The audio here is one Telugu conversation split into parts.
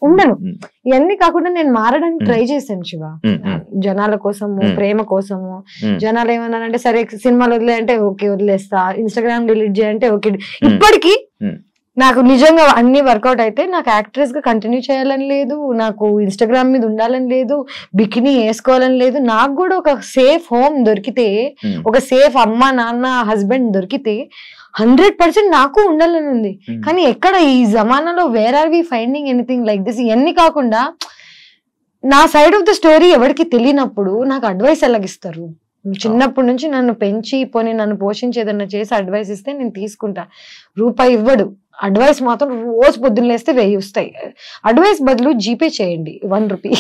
ఉండను. ఇవన్నీ కాకుండా నేను మారడానికి ట్రై చేశాను శివ, జనాల కోసము, ప్రేమ కోసము. జనాలు ఏమన్నారంటే సరే సినిమాలు వదిలేయంటే ఓకే వదిలేస్తా, ఇన్స్టాగ్రామ్ డిలీట్ చేయంటే ఓకే. ఇప్పటికీ నాకు నిజంగా అన్ని వర్కౌట్ అయితే నాకు యాక్ట్రెస్ గా కంటిన్యూ చేయాలని లేదు, నాకు ఇన్స్టాగ్రామ్ మీద ఉండాలని లేదు, బికినీ వేసుకోవాలని లేదు. నాకు కూడా ఒక సేఫ్ హోమ్ దొరికితే, ఒక సేఫ్ అమ్మ నాన్న హస్బెండ్ దొరికితే 100% నాకు ఉండాలని ఉంది. కానీ ఎక్కడ ఈ జమానాలో where are we finding anything like this? ఇవన్నీ కాకుండా నా సైడ్ ఆఫ్ ద స్టోరీ ఎవరికి తెలియనప్పుడు నాకు అడ్వైస్ ఎలాగిస్తారు? చిన్నప్పటి నుంచి నన్ను పెంచి పోనీ నన్ను పోషించి ఏదన్నా చేసి అడ్వైస్ ఇస్తే నేను తీసుకుంటా. రూపాయి ఇవ్వడు, అడ్వైస్ మాత్రం రోజు పొద్దున్న లేస్తే 1000 వస్తాయి. అడ్వైస్ బదులు జీపే చేయండి 1 రూపీ.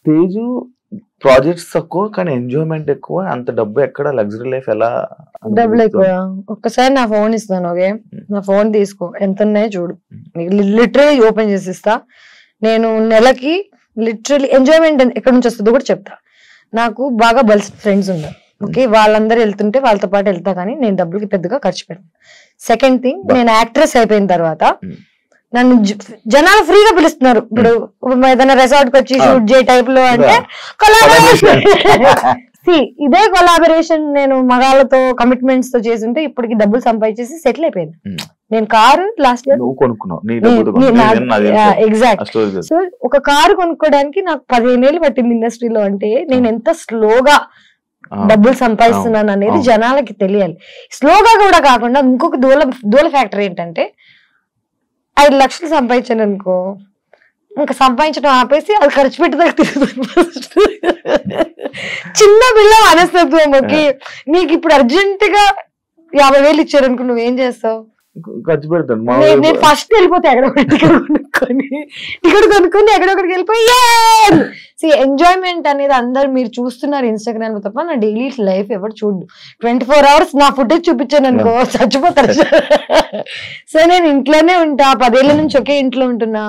తేజు ప్రాజెక్ట్స్ తక్కువ కానీ ఎంజాయ్మెంట్ ఎక్కువ. అంత డబ్బు ఎక్కడ, లగ్జరీ లైఫ్ ఎలా? డబ్బులు ఎక్కువ. ఒక్కసారి నా ఫోన్ ఇస్తాను, ఓకే నా ఫోన్ తీసుకో, ఎంత ఉన్నాయో చూడు, లిటరలీ ఓపెన్ చేసి ఇస్తా. నేను నెలకి లిటరలీ ఎంజాయ్మెంట్ ఎక్కడి నుంచి వస్తుందో కూడా చెప్తా. నాకు బాగా బల్స్ ఫ్రెండ్స్ ఉన్నారు, ఓకే వాళ్ళందరూ వెళ్తుంటే వాళ్ళతో పాటు వెళ్తా, కానీ నేను డబ్బులకి పెద్దగా ఖర్చు పెట్టాను. సెకండ్ థింగ్, నేను యాక్ట్రెస్ అయిపోయిన తర్వాత నన్ను జనాలు ఫ్రీగా పిలుస్తున్నారు. ఇప్పుడు ఏదైనా రిసార్ట్ కి వచ్చి షూట్ చేయ టైప్ లో అంటే కొలాబరేషన్. ఇదే కొలాబరేషన్ నేను మగాళ్ళతో కమిట్మెంట్స్ తో చేస్తుంటే ఇప్పటికి డబ్బులు సంపాదించేసి సెటిల్ అయిపోయింది. నేను car last year exact. So ఒక కారు కొనుక్కోవడానికి నాకు 15 ఏళ్ళు పట్టింది ఇండస్ట్రీలో. అంటే నేను ఎంత స్లోగా డబ్బులు సంపాదిస్తున్నాను అనేది జనాలకి తెలియాలి. స్లోగా కూడా కాకుండా ఇంకొక దూల ఫ్యాక్టర్ ఏంటంటే 5 లక్షలు సంపాదించాను అనుకో, ఇంకా సంపాదించడం ఆపేసి అది ఖర్చు పెట్టేదాకా తిరుగుతుంది. చిన్న పిల్ల మనస్తత్వం. ఓకే నీకు ఇప్పుడు అర్జెంట్ గా 50,000 ఇచ్చారు అనుకో, నువ్వేం చేస్తావు? ఖర్చు పెడతాను. నేను ఫస్ట్ వెళ్ళిపోతే టికెట్ కొనుక్కొని ఎక్కడొక్కడికి వెళ్ళిపోయి ఎంజాయ్మెంట్ అనేది అందరు మీరు చూస్తున్నారు ఇన్స్టాగ్రామ్ లో తప్ప నా డైలీ లైఫ్ ఎవరు చూడు. 24 hours నా ఫుటేజ్ చూపించాను అనుకో చచ్చిపోతారు. సో నేను ఇంట్లోనే ఉంటా, 10 ఏళ్ల నుంచి ఒకే ఇంట్లో ఉంటున్నా,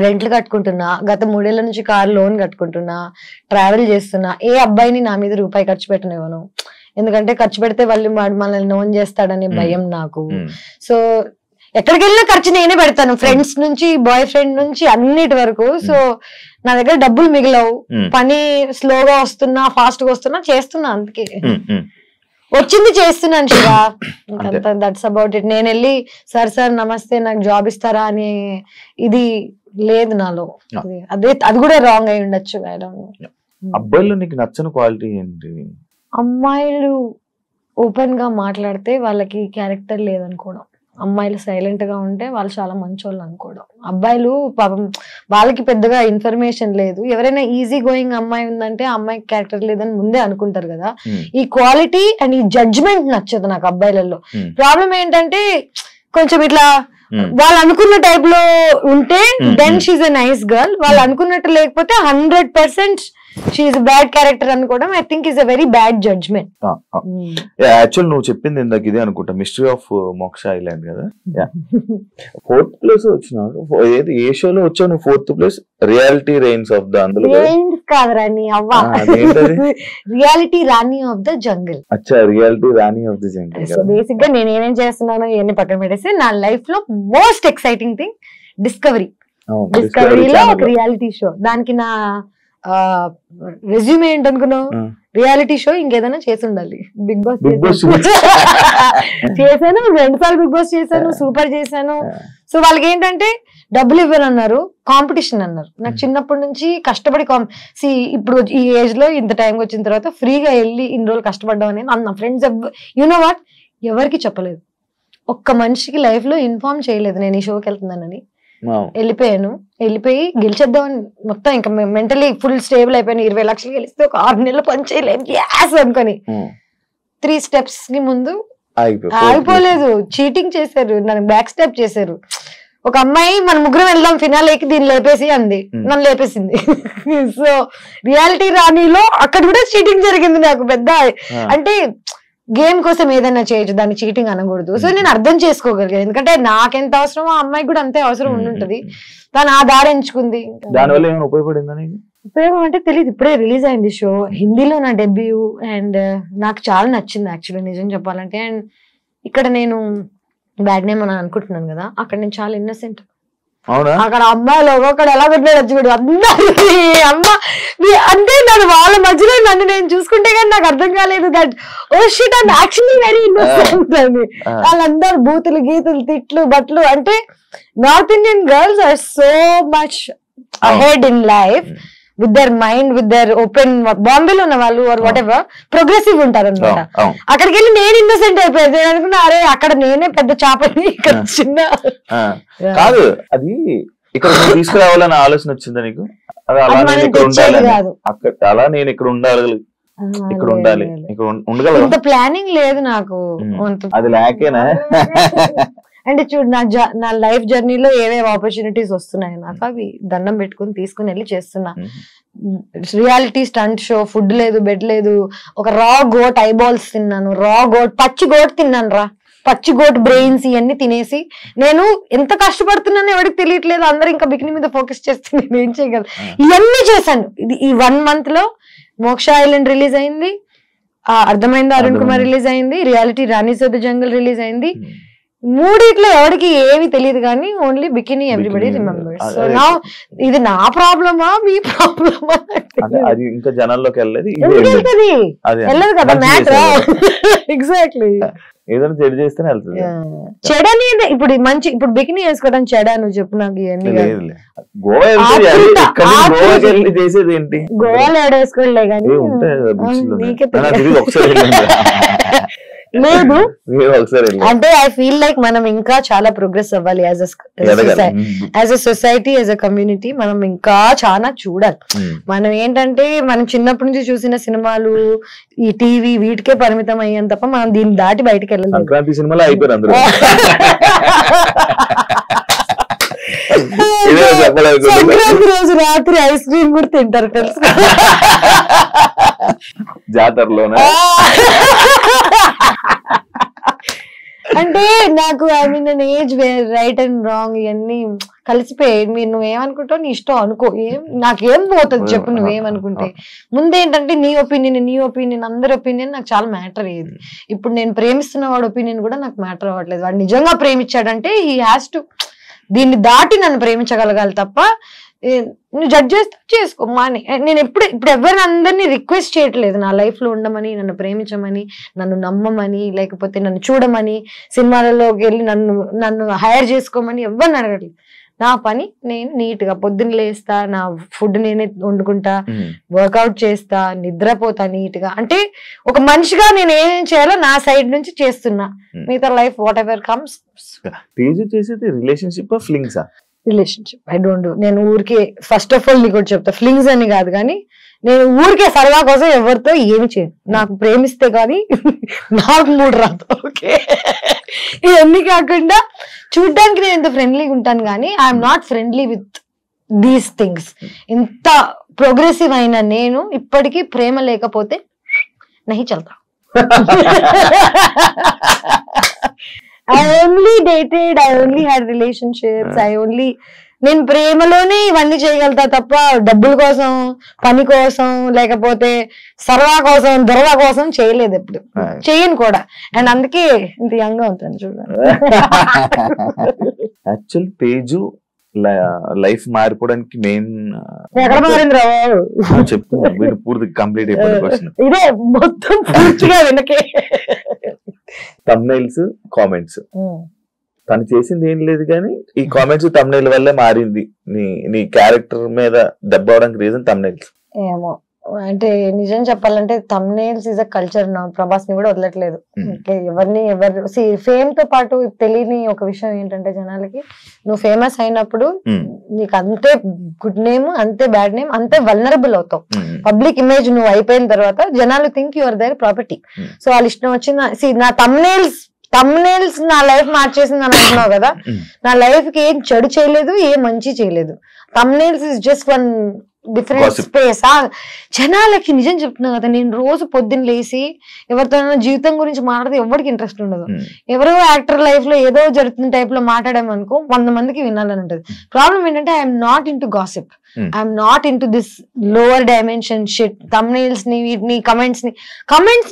రెంట్లు కట్టుకుంటున్నా, గత 3 ఏళ్ల నుంచి కార్ లోన్ కట్టుకుంటున్నా, ట్రావెల్ చేస్తున్నా. ఏ అబ్బాయిని నా మీద రూపాయి ఖర్చు పెట్టనివ్వను, ఎందుకంటే ఖర్చు పెడితే వాళ్ళు మనల్ని నోన్ చేస్తాడనే భయం నాకు. సో ఎక్కడికి వెళ్ళినా ఖర్చు నేనే పెడతాను, ఫ్రెండ్స్ నుంచి బాయ్ ఫ్రెండ్ నుంచి అన్నిటి వరకు. సో నా దగ్గర డబ్బులు మిగిలవు, పని స్లోగా వస్తున్నా ఫాస్ట్ గా వస్తున్నా చేస్తున్నా, అందుకే వచ్చింది చేస్తున్నాను శివ. That's about it. నేను వెళ్ళి సార్ నమస్తే నాకు జాబ్ ఇస్తారా అని ఇది లేదు నాలో. అది కూడా రాంగ్ అయి ఉండొచ్చు. అబ్బాయిలో నీకు నచ్చని క్వాలిటీ ఏంటి? అమ్మాయిలు ఓపెన్ గా మాట్లాడితే వాళ్ళకి క్యారెక్టర్ లేదనుకోవడం, అమ్మాయిలు సైలెంట్ గా ఉంటే వాళ్ళు చాలా మంచోళ్ళు అనుకోవడం. అబ్బాయిలు పాపం వాళ్ళకి పెద్దగా ఇన్ఫర్మేషన్ లేదు. ఎవరైనా ఈజీ గోయింగ్ అమ్మాయి ఉందంటే అమ్మాయికి క్యారెక్టర్ లేదని ముందే అనుకుంటారు కదా. ఈ క్వాలిటీ అండ్ ఈ జడ్జ్మెంట్ నచ్చదు నాకు అబ్బాయిలలో. ప్రాబ్లం ఏంటంటే కొంచెం ఇట్లా వాళ్ళు అనుకున్న టైప్ లో ఉంటే then she's a nice girl, వాళ్ళు అనుకున్నట్టు లేకపోతే 100% షీఈ్ బ్యాడ్ క్యారెక్టర్ అనుకోవడం I think is a very bad judgement. Actual నువ్వు చెప్పింది ఇందాక ఇదే అనుకుంటా, మిస్టరీ ఆఫ్ మోక్ష ఐలాండ్ కదా. 4th ప్లేస్ వచ్చినావు. ఏ షోలో వచ్చావు నువ్వు? 4th place reality reigns of the అందులో కాదరాని అవ్వ, reality Rani of the jungle. అచ్చా, reality Rani of the jungle. So basic గా నేను ఏమేం చేస్తున్నాను ఇవన్నీ పక్కన పెట్టేసి నా లైఫ్ లో మోస్ట్ ఎక్సైటింగ్ థింగ్ డిస్కవరీలో ఒక రియాలిటీ షో. దానికి నా రెజ్యూమే ఏంటనుకున్నావు? రియాలిటీ షో ఇంకేదైనా చేసి ఉండాలి. బిగ్ బాస్ చేశాను, 2 సార్లు బిగ్ బాస్ చేశాను, సూపర్ చేశాను. సో వాళ్ళకి ఏంటంటే డబ్బులు ఇవ్వనన్నారు, కాంపిటీషన్ అన్నారు. నాకు చిన్నప్పటి నుంచి కష్టపడి ఇప్పుడు ఈ ఏజ్ లో ఇంత టైంకి వచ్చిన తర్వాత ఫ్రీగా వెళ్ళి ఇన్ని రోజులు కష్టపడ్డాం అనేది నా ఫ్రెండ్స్ యూనో వాట్ ఎవరికి చెప్పలేదు. ఒక్క మనిషికి లైఫ్ లో ఇన్ఫార్మ్ చేయలేదు నేను ఈ షోకి వెళ్తున్నానని. వెళ్ళిపోయాను, వెళ్ళిపోయి గెలిచేద్దామని మొత్తం ఇంకా మెంటలీ ఫుల్ స్టేబుల్ అయిపోయాను. 20 లక్షలు గెలిస్తే ఒక 6 నెలలు పని చేయలేము గ్యాస్ అనుకొని 3 steps కి ముందు ఆగిపోలేదు. చీటింగ్ చేశారు, నన్ను బ్యాక్ స్టెప్ చేశారు. ఒక అమ్మాయి మన ముగ్గురం వెళ్దాం ఫినాలేకి దీన్ని లేపేసి అంది, నన్ను లేపేసింది. సో రియాలిటీ రాణిలో అక్కడ కూడా చీటింగ్ జరిగింది నాకు పెద్ద. అంటే గేమ్ కోసం ఏదైనా చేయొచ్చు, దాన్ని చీటింగ్ అనకూడదు. సో నేను అర్థం చేసుకోగలిగాను, ఎందుకంటే నాకెంత అవసరమో ఆ అమ్మాయికి కూడా అంతే అవసరం ఉండుంటది. దాని ఆ దారి ఎంచుకుంది. ఉపయోగం అంటే తెలియదు, ఇప్పుడే రిలీజ్ అయింది షో, హిందీలో నా డెబ్యూ. అండ్ నాకు చాలా నచ్చింది యాక్చువల్లీ నిజం చెప్పాలంటే. అండ్ ఇక్కడ నేను బ్యాడ్ నేమ్ అని అనుకుంటున్నాను కదా, అక్కడ నేను చాలా ఇన్నోసెంట్. అవునా? అక్కడ అమ్మాయిలు ఒక్కొక్కడు ఎలా పెట్టాడు చూడు, అందరికి అమ్మ అంటే నన్ను వాళ్ళ మధ్యలో నన్ను నేను చూసుకుంటే కానీ నాకు అర్థం కాలేదు that oh shit and actually very innocent అని. వాళ్ళందరూ బూతులు గీతులు తిట్లు బట్లు. అంటే north Indian girls are so much ahead in life with their mind, with their open. బాంబేలో ఉన్న వాళ్ళు వాట్ ఎవర్ ప్రోగ్రెసివ్ ఉంటారు అనమాట. అక్కడికి వెళ్ళి నేను ఇన్నోసెంట్ అయిపోయింది. నేను అనుకున్నా అరే అక్కడ నేనే పెద్ద చాపని, ఇక్కడ చిన్న కాదు. అది ఇక్కడ తీసుకురావాలని ఆలోచన వచ్చిందా నీకు? అలా నేను ఇక్కడ ఉండాలి, అక్కడ అలా నేను ఇక్కడ ఉండాలి, ఇక్కడ ఉండాలి, ఇక్కడ ఉండగలను. ఇంత ప్లానింగ్ లేదు నాకు. అది లేకేనా? అంటే చూడు నా లైఫ్ జర్నీలో ఏవేవి ఆపర్చునిటీస్ వస్తున్నాయి నాకు, అవి దండం పెట్టుకుని తీసుకుని వెళ్ళి చేస్తున్నా. రియాలిటీ స్టంట్ షో, ఫుడ్ లేదు, బెడ్ లేదు. ఒక రా గోట్ ఐబాల్స్ తిన్నాను, రా గోట్ పచ్చి గోట్ తిన్నాను రా, పచ్చి గోట్ బ్రెయిన్స్ ఇవన్నీ తినేసి నేను ఎంత కష్టపడుతున్నానో ఎవరికి తెలియట్లేదు. అందరూ ఇంకా బికినీ మీద ఫోకస్ చేస్తే నేను ఏం చేయగలను. ఇవన్నీ చేశాను. ఈ 1 month లో మోక్ష ఐలాండ్ రిలీజ్ అయింది, అర్థమైందా అరుణ్ కుమార్ రిలీజ్ అయింది, reality Rani's of the jungle release అయింది. మూడిట్లో ఎవరికి ఏమి తెలియదు కానీ only bikini everybody remembers. So నా ఇది నా ప్రాబ్లమా మీ ప్రాబ్లమా? అది ఇంకా జనాల్లోకి వెళ్ళలేదు కదా మ్యాటర్. ఎగ్జాక్ట్లీ. ఏదైనా చెడు చేస్తేనే వెళ్తుంది. చెడ అనేది ఇప్పుడు మంచి, ఇప్పుడు బికినీ వేసుకోవడం చెడ నువ్వు చెప్పు నాకు. ఇవన్నీ గోవాలో ఏడేసుకోలే కానీ లేదు. అంటే ఐ ఫీల్ లైక్ మనం ఇంకా చాలా ప్రోగ్రెస్ అవ్వాలి as a society, as a community. మనం ఇంకా చాలా చూడాలి. మనం ఏంటంటే మనం చిన్నప్పటి నుంచి చూసిన సినిమాలు, ఈ టీవీ వీటికే పరిమితం అయ్యాం తప్ప మనం దీన్ని దాటి బయటకు వెళ్ళలేదు. సంక్రాంతి సినిమాలో అయిపోయారు. సంక్రాంతి రోజు రాత్రి ఐస్ క్రీమ్ కూడా తింటారు తెలుసు జాతరలోనే. అంటే నాకు I mean an age where right and wrong ఇవన్నీ కలిసిపోయి మీరు నువ్వేమనుకుంటావు నీ ఇష్టం అనుకో, నాకేం పోతుంది చెప్పు నువ్వేమనుకుంటే. ముందేంటంటే నీ ఒపీనియన్ అందరి ఒపీనియన్ నాకు చాలా మ్యాటర్ అయ్యేది. ఇప్పుడు నేను ప్రేమిస్తున్న వాడి ఒపీనియన్ కూడా నాకు మ్యాటర్ అవ్వట్లేదు. వాడు నిజంగా ప్రేమించాడంటే హీ హ్యాస్ టు దీన్ని దాటి నన్ను ప్రేమించగలగాలి తప్ప నువ్వు జడ్జ్ చేస్తే చేసుకో మాని. నేను ఇప్పుడు ఎవరిని అందరినీ రిక్వెస్ట్ చేయట్లేదు నా లైఫ్ లో ఉండమని, నన్ను ప్రేమించమని, నన్ను నమ్మమని, లేకపోతే నన్ను చూడమని, సినిమాలలోకి వెళ్ళి నన్ను హైర్ చేసుకోమని ఎవరిని అడగట్లేదు. నా పని నేను నీట్ గా పొద్దున్న లేస్తా, నా ఫుడ్ నేనే వండుకుంటా, వర్కౌట్ చేస్తా, నిద్రపోతా నీట్ గా. అంటే ఒక మనిషిగా నేను ఏం చేయాలో నా సైడ్ నుంచి చేస్తున్నా. మిగతా life what ever comes. Relationship I don't do. నేను ఊరికే ఫస్ట్ ఆఫ్ ఆల్ నీకు చెప్తా, ఫ్లింగ్స్ అని కాదు కానీ నేను ఊరికే సరదా కోసం ఎవరితో ఏమి చేయను. నాకు ప్రేమిస్తే కానీ నాకు మూడు రాదు. ఓకే, ఇవన్నీ కాకుండా చూడ్డానికి నేను ఎంత ఫ్రెండ్లీగా ఉంటాను కానీ I'm not friendly with these things. ఇంత ప్రోగ్రెసివ్ అయిన నేను ఇప్పటికీ ప్రేమ లేకపోతే నహి చల్తా. I only dated, I only had relationships, నేను ప్రేమలోనే ఇవన్నీ చేయగలుగుతా తప్ప డబ్బుల కోసం, పని కోసం, లేకపోతే సరదా కోసం, దొరవ కోసం చేయలేదు, ఎప్పుడు చేయను కూడా. అండ్ అందుకే ఇంత యంగ్ గా ఉంటాను చూడండి. యాక్చువల్ తేజు లైఫ్ మారిపోవడానికి మెయిన్ ఎక్కడ మారింది రా చెప్తున్నా, పూర్తి కంప్లీట్ అయిపోయిన క్వశ్చన్ ఇదే మొత్తం పూర్తిగా వెనకే. థంబ్నైల్స్, కామెంట్స్ తను చేసింది ఏం లేదు కానీ ఈ కామెంట్స్ థంబ్నైల్ వల్లే మారింది. నీ క్యారెక్టర్ మీద దెబ్బ అవడానికి రీజన్ థంబ్నైల్స్ ఏమో. అంటే నిజం చెప్పాలంటే థంబ్నైల్స్ ఇస్ అ కల్చర్. నా ప్రభాస్ ని కూడా వదలట్లేదు. ఎవరు ఫేమ్ తో పాటు తెలియని ఒక విషయం ఏంటంటే జనాలకి, నువ్వు ఫేమస్ అయినప్పుడు నీకు అంతే గుడ్ నేమ్, అంతే బ్యాడ్ నేమ్, అంతే వల్నరబుల్ అవుతావు. పబ్లిక్ ఇమేజ్ నువ్వు అయిపోయిన తర్వాత జనాలు think your there property. So వాళ్ళ ఇష్టం వచ్చిన నా థంబ్నైల్స్ నా లైఫ్ మార్చేసింది అని అంటున్నావు కదా, నా లైఫ్ కి ఏం చెడు చేయలేదు, ఏం మంచి చేయలేదు. Thumbnails is just one different space. జనాలకి నిజం చెప్తున్నా కదా, నేను రోజు పొద్దున్న లేసి ఎవరితో జీవితం గురించి మాట్లాడితే ఎవరికి ఇంట్రెస్ట్ ఉండదు. ఎవరో యాక్టర్ లైఫ్ లో ఏదో జరుగుతున్న టైప్ లో మాట్లాడామనుకో 100 మందికి వినాలని ఉంటది. ప్రాబ్లం ఏంటంటే I'm not in to gossip, I'm not in to this lower dimension shit, thumbnails ని వీటిని కమెంట్స్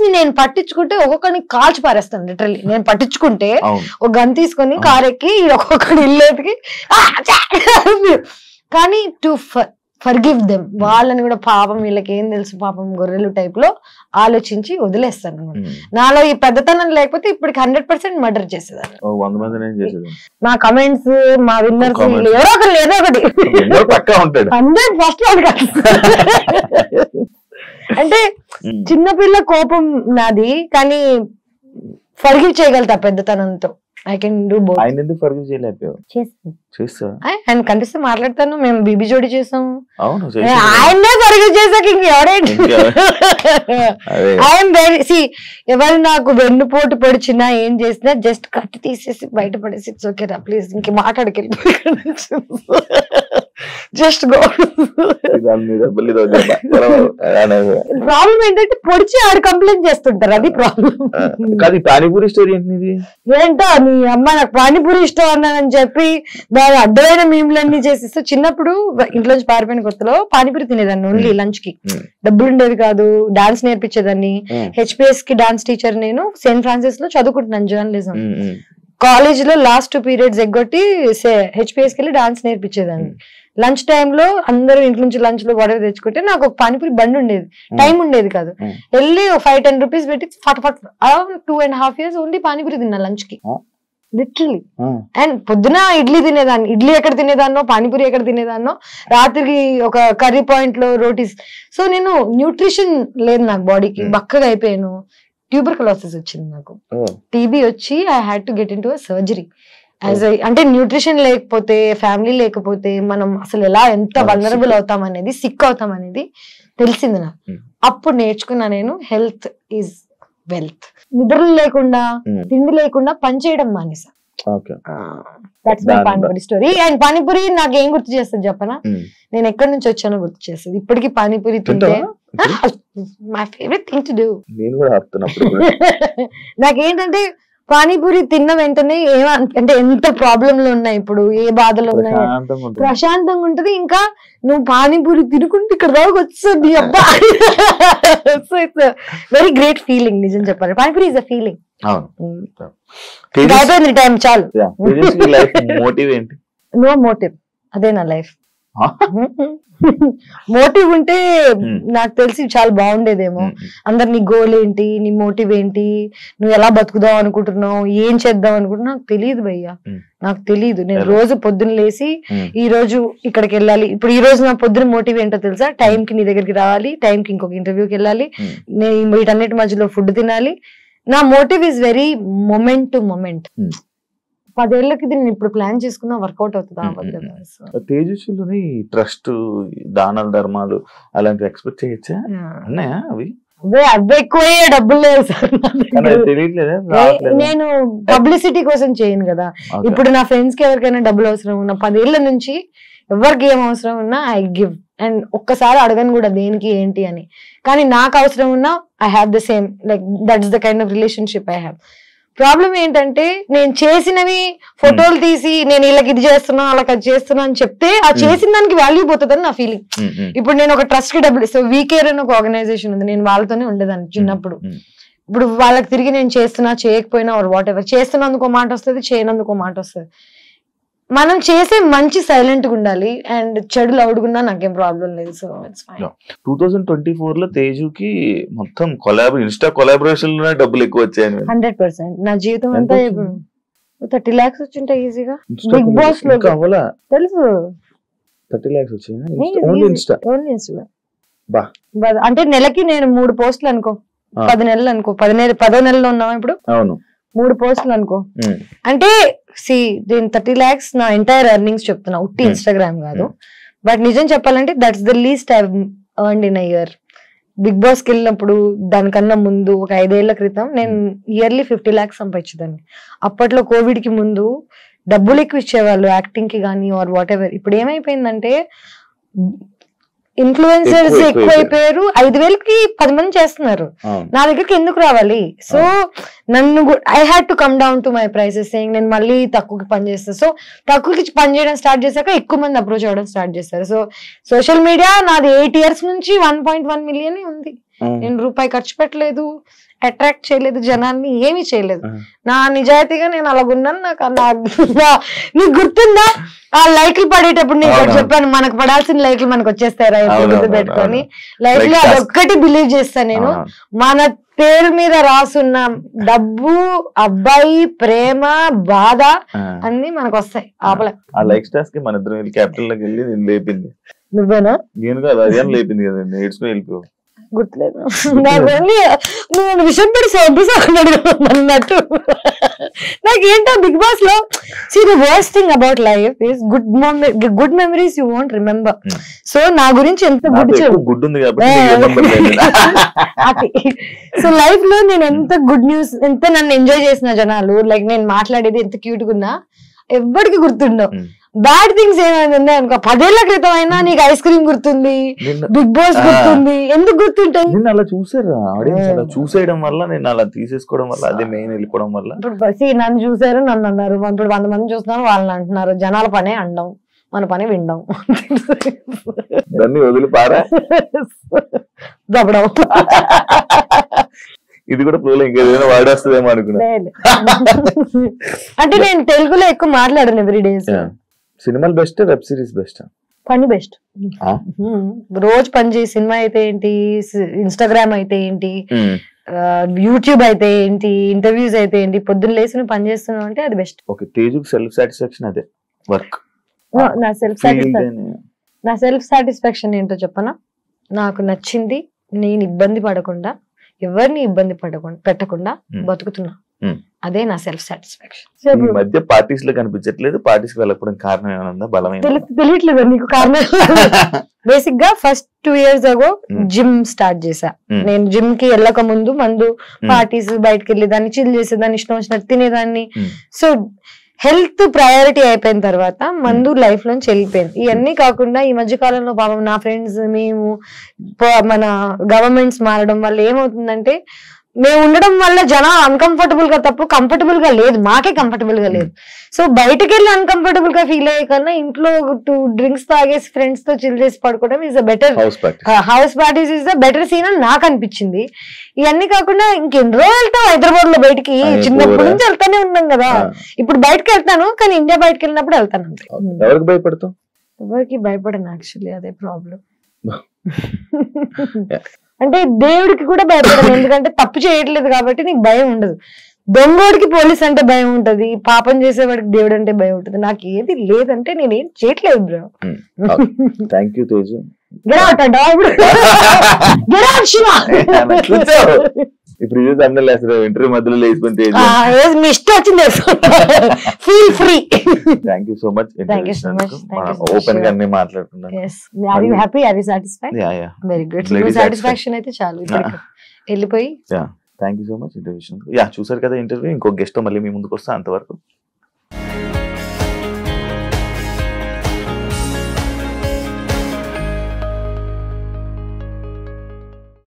ని నేను పట్టించుకుంటే ఒక్కొక్కరిని కాల్చి పారేస్తాను. లిటరల్లీ నేను పట్టించుకుంటే ఒక గన్ తీసుకొని కారెక్కి ఒక్కొక్కడి ఇల్లేటికి కానీ టు ఫర్గివ్ దెమ్, వాళ్ళని కూడా పాపం వీళ్ళకి ఏం తెలుసు పాపం గొర్రెలు టైప్ లో ఆలోచించి వదిలేస్తాను అనమాట. నాలో ఈ పెద్దతనం లేకపోతే ఇప్పటికి 100% మర్డర్ చేసేదాన్ని. మా కమెంట్స్, మా విన్నర్స్ ఏదో ఒకటి 100% అంటే చిన్నపిల్ల కోపం నాది, కానీ forgive చేయగలుగుతా పెద్దతనంతో. I can do both. ఆయన ఎందుకు ఫర్గివ్ చేయలేకపోయావు? చేస్తా ఆయన కనిపిస్తే మాట్లాడతాను. మేము బీబీ జోడి చేసాము. అవును, ఆయన్నే ఫర్గివ్ చేసాక ఇంకెవరేంటి? ఐఎమ్ వెరీ ఎవరు నాకు వెన్నుపోటు పొడిచినా ఏం చేసినా జస్ట్ కట్టి తీసేసి బయట పడేసి ఇట్స్ ఓకే రా ప్లీజ్ ఇంక మాట్లాడకెళ్ళి జస్ట్ గో. ప్రాబ్లం ఏంటంటే పొడిచి ఆడు కంప్లైంట్ చేస్తుంటారు, అది ప్రాబ్లం. పానీపూరి స్టోరీ ఏంటో నీ అమ్మ నాకు పానీపూరి ఇష్టం అన్నానని చెప్పి దాని అడ్డమైన మీమ్లన్నీ చేసిస్తే, చిన్నప్పుడు ఇంట్లోంచి పారిపోయిన కొత్తలో పానీపూరి తినేదాన్ని ఓన్లీ లంచ్ కి. డబ్బులు ఉండేవి కాదు, డాన్స్ నేర్పించేదాన్ని. హెచ్పిఎస్ కి డాన్స్ టీచర్ నేను. సెయింట్ ఫ్రాన్సిస్ లో చదువుకుంటున్నాను జర్నలిజం. కాలేజ్ లో లాస్ట్ 2 periods ఎగ్గొట్టి హెచ్పిఎస్ కి వెళ్ళి డాన్స్ నేర్పించేదాన్ని. లంచ్ టైంలో అందరూ ఇంట్లో నుంచి లంచ్ లో గొడవ తెచ్చుకుంటే నాకు ఒక పానీపూరి బండి ఉండేది, టైం ఉండేది కాదు. వెళ్ళి 5-10 రూపీస్ పెట్టి ఫటాఫట్ 2.5 years ఓన్లీ పానీపూరి తిన్నా లంచ్ కి, లిటరలీ. అండ్ పొద్దున ఇడ్లీ తినేదాన్ని, ఇడ్లీ ఎక్కడ తినేదాన్నో పానీపూరి ఎక్కడ తినేదాన్నో, రాత్రికి ఒక కర్రీ పాయింట్ లో రోటీస్. సో నేను న్యూట్రిషన్ లేదు నాకు బాడీకి, బక్కగా అయిపోయాను. ట్యూబర్కులోసిస్ వచ్చింది నాకు, టీబీ వచ్చి I had to get in to surgery. అంటే న్యూట్రిషన్ లేకపోతే, ఫ్యామిలీ లేకపోతే మనం అసలు ఎంత వల్నరబుల్ అవుతాం అనేది, సిక్ అవుతాం అనేది తెలిసింది నాకు. అప్పుడు నేర్చుకున్నా నేను, హెల్త్ ఈజ్ వెల్త్. నిద్రలు లేకుండా, తిండి లేకుండా పని చేయడం మానేసా. That's my panipuri story. And panipuri నాకు ఏం గుర్తు చేస్తుంది చెప్పనా? నేను ఎక్కడి నుంచి వచ్చానో గుర్తు చేస్తుంది. ఇప్పటికీ పానీపూరి తింటే my favourite thing to do. నాకేంటంటే పానీపూరి తిన్న వెంటనే అంటే ఎంత ప్రాబ్లంలు ఉన్నాయి, ఇప్పుడు ఏ బాధలు ఉన్నాయి, ప్రశాంతంగా ఉంటది. ఇంకా నువ్వు పానీపూరి తినుకుంటే ఇక్కడ దాకా వస్తుంది అబ్బా. So it's very great feeling. నిజం చెప్పాలి, panipuri is a feeling. Time చాలు. నో మోటివ్, అదే నా లైఫ్. మోటివ్ ఉంటే నాకు తెలిసి చాలా బాగుండేదేమో. అందరు నీ గోల్ ఏంటి, నీ మోటివ్ ఏంటి, నువ్వు ఎలా బతుకుదాం అనుకుంటున్నావు, ఏం చేద్దాం అనుకుంటున్నావు, నాకు తెలియదు భయ్యా, నాకు తెలియదు. నేను రోజు పొద్దున్న లేసి ఈ రోజు ఇక్కడికి వెళ్ళాలి, ఇప్పుడు ఈ రోజు నా పొద్దున మోటివ్ ఏంటో తెలుసా? టైం కి నీ దగ్గరికి రావాలి, టైం కి ఇంకొక ఇంటర్వ్యూకి వెళ్ళాలి, నేను వీటన్నిటి మధ్యలో ఫుడ్ తినాలి. నా motive is very moment to moment. 10 ఏళ్ళకి నేను ఇప్పుడు ప్లాన్ చేసుకున్నా వర్కౌట్ అవుతుందా? తేజస్విలోని ట్రస్ట్, దానాలు, ధర్మాలు అలాంటివి ఎక్స్పెక్ట్ చేయొచ్చా? అన్నాయా అవి? అవి ఎక్కువే, డబ్బులు లేవు సార్. నేను పబ్లిసిటీ కోసం చేయను కదా. ఇప్పుడు నా ఫ్రెండ్స్ కి ఎవరికైనా డబ్బులు అవసరం ఉన్నా, 10 ఏళ్ల నుంచి ఎవరికి ఏం అవసరం ఉన్నా ఐ గివ్. అండ్ ఒక్కసారి అడగను కూడా దేనికి ఏంటి అని. కానీ నాకు అవసరం ఉన్నా I have the same, like that's the kind of relationship I have. Problem ఏంటంటే నేను చేసినవి ఫోటోలు తీసి నేను వీళ్ళకి ఇది చేస్తున్నా వాళ్ళకి అది చేస్తున్నా అని చెప్తే ఆ చేసిన దానికి వాల్యూ పోతుందని నా ఫీలింగ్. ఇప్పుడు నేను ఒక ట్రస్ట్ కి డబ్బులు ఇస్తాను, వీకేర్ అని ఒక ఆర్గనైజేషన్ ఉంది, నేను వాళ్ళతోనే ఉండేదాన్ని చిన్నప్పుడు. ఇప్పుడు వాళ్ళకి తిరిగి నేను చేస్తున్నా చేయకపోయినా ఆర్ వాట్ ఎవర్, చేస్తున్నందుకు మాట వస్తుంది, చేయనందుకు మాట వస్తుంది. మనం చేసే మంచి సైలెంట్ గా ఉండాలి, అండ్ చెడు లౌడ్ గా నాకేం ప్రాబ్లం లేదు. So it's fine. 2024 లో తేజుకి మొత్తం ఇన్స్టా కొలాబరేషన్ లోనే డబ్బులు ఎక్కువ వచ్చాయి. 100%. నా జీవితం అంతా 30 lakhs వచ్చింటాయి ఈజీగా. బిగ్ బాస్ లో తెలుసు 30 lakhs వచ్చాయి ఓన్లీ ఇన్స్టా. అంటే నెలకి నేను 3 పోస్టులు అనుకో, 10 నెలలు అనుకో, 10వ నెలలో ఉన్నాం ఇప్పుడు. అవును, 3 పోస్టులు అనుకో. అంటే దీని 30 lakhs నా ఎంటైర్ ఎర్నింగ్స్ చెప్తున్నా, ఉట్టి ఇన్స్టాగ్రామ్ కాదు. బట్ నిజం చెప్పాలంటే that's the least I earned in a year. Bigg Boss కి వెళ్ళినప్పుడు దానికన్నా ముందు ఒక 5 ఏళ్ల క్రితం నేను ఇయర్లీ 50 lakhs సంపాదించేదాన్ని. అప్పట్లో కోవిడ్ కి ముందు డబ్బులు ఎక్కువ ఇచ్చేవాళ్ళు యాక్టింగ్ కి కానీ ఆర్ వాట్ ఎవర్. ఇప్పుడు ఏమైపోయిందంటే ఇన్ఫ్లుయెన్సర్స్ ఎక్కువైపోయారు. 5,000కి 10 మంది చేస్తున్నారు, నా దగ్గరికి ఎందుకు రావాలి? సో నన్ను I had to come down to my prices, నేను మళ్ళీ తక్కువకి పని చేస్తాను. సో తక్కువకి పని చేయడం స్టార్ట్ చేశాక ఎక్కువ మంది అప్రోచ్ అవ్వడం స్టార్ట్ చేస్తారు. సో సోషల్ మీడియా నాది 8 years నుంచి 1.1 million ఉంది. నేను రూపాయి ఖర్చు పెట్టలేదు, అట్రాక్ట్ చేయలేదు జనాన్ని, ఏమీ చేయలేదు. నా నిజాయితీగా నేను అలాగున్నాను. నీకు గుర్తుందా ఆ లైక్లు పడేటప్పుడు నేను చెప్పాను, మనకు పడాల్సిన లైక్లు మనకు వచ్చేస్తారా పెట్టుకొని లైఫ్ లో అదొక్కటి బిలీవ్ చేస్తాను నేను. మన పేరు మీద రాసున్న డబ్బు, అబ్బాయి, ప్రేమ, బాధ అన్ని మనకు వస్తాయి. ఆపలే ఆ లైక్ స్టార్స్ కి మన ఇద్దరు క్యాపిటల్ లోకి వెళ్ళి నేను లేపింది. నువ్వేనా? నేను కాదు, అదే లేపింది కదా, నేర్చుకుని వెళ్ళిపో. గుర్తులేదు నేను విషయం పెట్టి సొబ్బుసాడు అన్నట్టు. నాకేంటో బిగ్ బాస్ లో the worst thing about life is good memories you won't remember. So నా గురించి ఎంత గుడ్ ఉంది. సో లైఫ్ లో నేను ఎంత గుడ్ న్యూస్, ఎంత నన్ను ఎంజాయ్ చేసిన జనాలు, లైక్ నేను మాట్లాడేది ఎంత క్యూట్ గా ఉన్నా ఎవ్వడికి గుర్తుండవు. బ్యాడ్ థింగ్స్ ఏమైనా ఉన్నాయి అనుకో, 10 ఏళ్ల క్రితం అయినా నీకు ఐస్ క్రీమ్ గుర్తుంది, బిగ్ బాస్ గుర్తుంది, ఎందుకు గుర్తుంటాయి? నేను అలా చూసారు ఆడియన్స్, అలా చూసేయడం వల్ల నేను అలా తీసేసుకోవడం వల్ల, అదే మెయిన్ వెళ్ళిపోవడం వల్ల. ఇప్పుడు నన్ను చూసారు, నన్ను అన్నారు, ఇప్పుడు 100 మంది చూస్తున్నారు, వాళ్ళని అంటున్నారు. జనాల పనే అండం, మన పని వినడం, దాన్ని వదిలిపారా దబ్బడం. ఇది కూడా ఫ్లోలో ఇంకేదైనా వాడేస్తుందేమో అనుకున్నా. అంటే నేను తెలుగులో ఎక్కువ మాట్లాడాను ఎవ్రీ డేస్. సినిమాలు బెస్ట్, వెబ్ సిరీస్ బెస్ట్? పని బెస్ట్. రోజు పని చేసి సినిమా అయితే ఏంటి, ఇన్స్టాగ్రామ్ అయితే ఏంటి, యూట్యూబ్ అయితే ఏంటి, ఇంటర్వ్యూస్ అయితే ఏంటి, పొద్దున్న లేసి పని చేస్తున్నావు అంటే అది బెస్ట్. ఓకే, తేజుకి సెల్ఫ్ సాటిస్ఫాక్షన్ అదే వర్క్. నా సెల్ఫ్ సాటిస్ఫాక్షన్ ఏంటో చెప్పనా? నాకు నచ్చింది, నేను ఇబ్బంది పడకుండా, ఎవరిని ఇబ్బంది పెట్టకుండా బతుకుతున్నా, అదే నా సెల్ఫ్ సాటిస్ఫాక్షన్. ఈ మధ్య పార్టీస్ లో కనిపించట్లేదు, పార్టీస్ వెళ్ళకపోవడం కారణం ఏమన్నా బలమైన తెలియట్లేదు నీకు కారణం? బేసిక్ గా first 2 years ago gym start చేశా. నేను జిమ్ కి వెళ్ళక ముందు మందు, పార్టీస్, బయటకు వెళ్ళేదాన్ని, చిల్ చేసేదాన్ని, ఇష్టం వచ్చినట్టు తినేదాన్ని. సో హెల్త్ ప్రయారిటీ అయిపోయిన తర్వాత మందు లైఫ్ లోంచి వెళ్ళిపోయింది. ఇవన్నీ కాకుండా ఈ మధ్య కాలంలో పాపం నా ఫ్రెండ్స్, మేము, మన గవర్నమెంట్స్ మారడం వల్ల ఏమవుతుందంటే, మేము ఉండడం వల్ల జనం అన్కంఫర్టబుల్ గా తప్ప కంఫర్టబుల్ గా లేదు, మాకే కంఫర్టబుల్ గా లేదు. సో బయటకు వెళ్ళి అన్కంఫర్టబుల్ గా ఫీల్ అయ్యే కన్నా ఇంట్లో 2 drinks తాగేసి ఫ్రెండ్స్ తో చిల్ చేసి పడుకోవడం is a better, house parties is a better scene అని నాకు అనిపించింది. ఇవన్నీ కాకుండా ఇంకెన్ని రోజులు వెళ్తాం హైదరాబాద్ లో బయటికి? చిన్నప్పటి నుంచి వెళ్తానే ఉన్నాం కదా. ఇప్పుడు బయటకు వెళ్తాను, కానీ ఇండియా బయటకు వెళ్ళినప్పుడు వెళ్తాను అంతే. ఎవరికి భయపడతావు? ఎవరికి భయపడను యాక్చువల్లీ, అదే ప్రాబ్లం. అంటే దేవుడికి కూడా భయపడను, ఎందుకంటే తప్పు చేయట్లేదు కాబట్టి నీకు భయం ఉండదు. దొంగోడికి పోలీస్ అంటే భయం ఉంటది, పాపం చేసేవాడికి దేవుడు అంటే భయం ఉంటది. నాకు ఏది లేదంటే నేనేం చేయట్లేదు బ్రో. Thank you Teju. ఇప్పుడు ఇంటర్వ్యూ మధ్యలో లేచుకుంటే ఇష్టం వచ్చింది. Feel free. Thank you so much. Open గా అన్ని మాట్లాడుతున్నాను. Very good. సాటిస్ఫాక్షన్ అయితే చాలు, వెళ్ళిపోయి. Thank you so much interview. చూసారు కదా ఇంటర్వ్యూ. ఇంకో గెస్ట్ తో మళ్ళీ మీ ముందుకు వస్తా. అంతవరకు